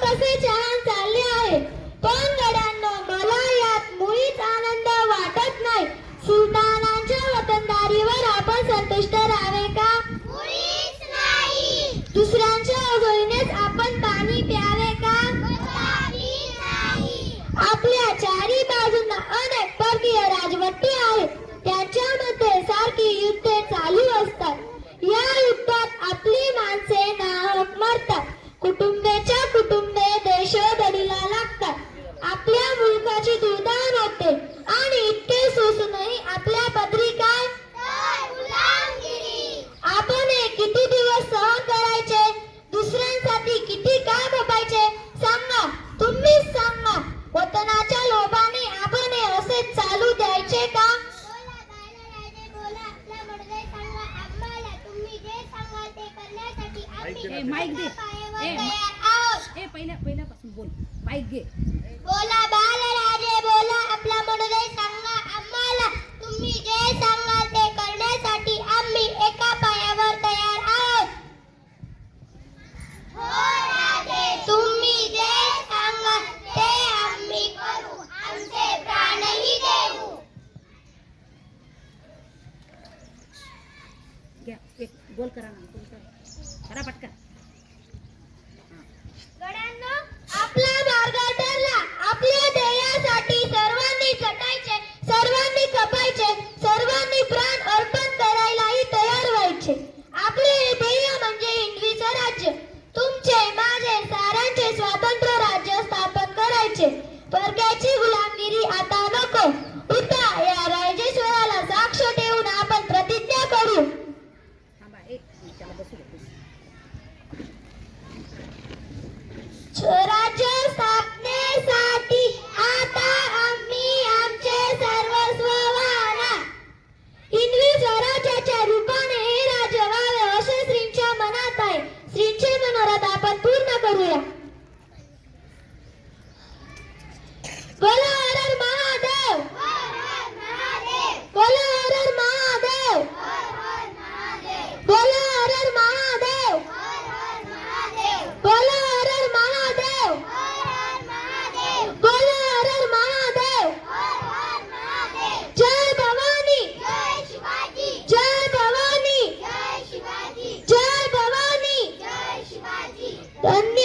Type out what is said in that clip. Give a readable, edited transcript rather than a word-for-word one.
कसे छान चालले आहे. पण गड्यांनो, मला यात मुळीच आनंद वाटत नाही. सुलतानांच्या वतनदारीवर आपण संतुष्ट राहावे का? मुळीच नाही. दुसऱ्यांच्या आंघोळीनेच आपण पाणी प्यावे का? कदापि नाही. आपल्या चारी बाजूंना अनेक परकीय राजवटी आहेत. त्यांच्यामध्ये सारखी युद्धे चालू असतात. या युद्धात आपली माणसे नाहक मरतात. कुटुंबेच्या कुटुंबे देशोधडीला लागतात. आपल्या मुलकाची दुर्दान होते आणि इतके सोसूनही आपल्या पदरी काय? तर गुलामगिरी. आपण हे किती दिवस सहन करायचे? दुसऱ्यांसाठी किती काय भोगायचे? सांगा, तुम्हीच सांगा. वतनाच्या लोभाने आपण हे असे चालू द्यायचे का? बोला बाळराजे बोला, आपला मर्द सांगा आम्हाला. तुम्ही जे सांगाल ते करण्यासाठी आम्ही माईक दे. पायावर ए, तयार आहोत. पहिल्यापासून बोल. माईक घे. बोला बाळराजे बोला, आपला मर्द सांगा आम्हाला. तुम्ही जे सांगाल ते करण्यासाठी आम्ही एका पायावर तयार आहोत. हो राजे, तुम्ही जे सांगाल ते आम्ही करू. आमचे प्राणही देऊ. घ्या. एक गोल करा ना. गोल करा. करा पटकन. गड्यांनो, आपला मार्ग ठरला. आपल्या ध्येयासाठी सर्वांनी झटायचे, सर्वांनी खपायचे, सर्वांनी प्राण अर्पण करायलाही तयार व्हायचे. आपले हे ध्येय म्हणजे हिंदवीचं राज्य. तुमचे माझे साऱ्यांचे स्वतंत्र राज्य स्थापन करायचे. परक्याची गुलामगिरी आता नको. उठा, या राजेश्वराला साक्ष ठेवून आपण प्रतिज्ञा करू. थांबा. एक त्याला बसू दे. स्वराज्य स्थापनेसाठी आता आम्ही आमचे सर्वस्व वाहणार. हिंदवी स्वराज्याच्या रूपाने हे राज्य व्हावे असे श्रींच्या मनात आहे. श्रींचे मनोरथ आपण पूर्ण करूया. बोला हर हर महादेव. हर हर महादेव. बोला हर हर महादेव. हर हर महादेव. बोला हर हर महादेव. हर हर महादेव. बोला हर हर महादेव. हर हर महादेव. बोला हर हर महादेव. हर हर महादेव. जय भवानी. जय शिवाजी. जय भवानी. जय शिवाजी. जय भवानी. जय शिवाजी. धन्यवाद.